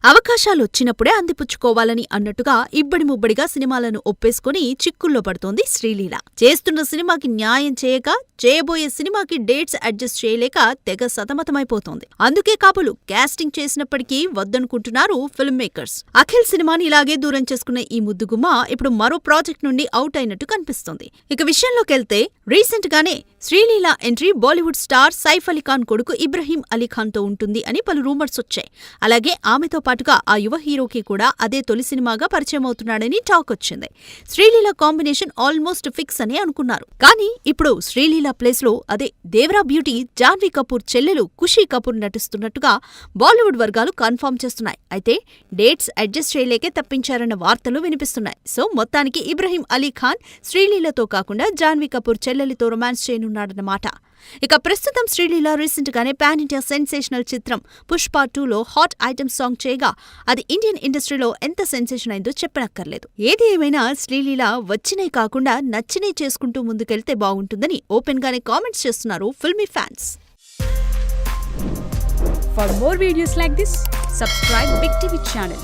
అవకాశాలొచ్చినప్పుడే అందిపుచ్చుకోవాలని అన్నట్టుగా ఇబ్బడి ముబ్బడిగా సినిమాలను ఒప్పేసుకుని చిక్కుల్లో పడుతోంది శ్రీలీల. చేస్తున్న సినిమాకి న్యాయం చేయక, చేయబోయే సినిమాకి డేట్స్ అడ్జస్ట్ చేయలేక తెగ సతమతమైపోతోంది. అందుకే కాబోలు కాస్టింగ్ చేసినప్పటికీ వద్దనుకుంటున్నారు ఫిల్మ్ మేకర్స్. అఖిల్ సినిమాని ఇలాగే దూరం చేసుకున్న ఈ ముద్దుగుమ్మ ఇప్పుడు మరో ప్రాజెక్ట్ నుండి అవుట్ అయినట్టు కనిపిస్తోంది. ఇక విషయంలోకెళ్తే రీసెంట్ గానే శ్రీలీల ఎంట్రీ బాలీవుడ్ స్టార్ సైఫ్ అలీఖాన్ కొడుకు ఇబ్రహీం అలీఖాన్ తో ఉంటుంది అని పలు రూమర్స్ వచ్చాయి. అలాగే ఆమెతో పాటుగా ఆ యువ హీరోకి కూడా అదే తొలి సినిమాగా పరిచయం అవుతున్నాడని టాక్ వచ్చింది. శ్రీలీల కాంబినేషన్ ఆల్మోస్ట్ ఫిక్స్ అని అనుకున్నారు. కానీ ఇప్పుడు శ్రీలీల ప్లేస్ లో అదే దేవరా బ్యూటీ జాన్వీ కపూర్ చెల్లెలు ఖుషీ కపూర్ నటిస్తున్నట్టుగా బాలీవుడ్ వర్గాలు కన్ఫర్మ్ చేస్తున్నాయి. అయితే డేట్స్ అడ్జస్ట్ చేయలేకే తప్పించారన్న వార్తలు వినిపిస్తున్నాయి. సో మొత్తానికి ఇబ్రహీం అలీఖాన్ శ్రీలీలతో కాకుండా జాన్వీ కపూర్ చెల్లెలితో రొమాన్స్ చేయనున్నాడన్నమాట. ఇక ప్రస్తుతం శ్రీలీల రీసెంట్ గానే పాన్ ఇండియా సెన్సేషనల్ చిత్రం పుష్ప 2లో హాట్ ఐటమ్ సాంగ్ చేయగా అది ఇండియన్ ఇండస్ట్రీలో ఎంత సెన్సేషన్ అయిందో చెప్పనక్కర్లేదు. ఏది ఏమైనా శ్రీలీల వచ్చినై కాకుండా నచ్చినై చేసుకుంటూ ముందుకెళ్తే బాగుంటుందని ఓపెన్ గానే కామెంట్స్ చేస్తున్నారు filmy fans. For more videos like this, subscribe Big TV channel.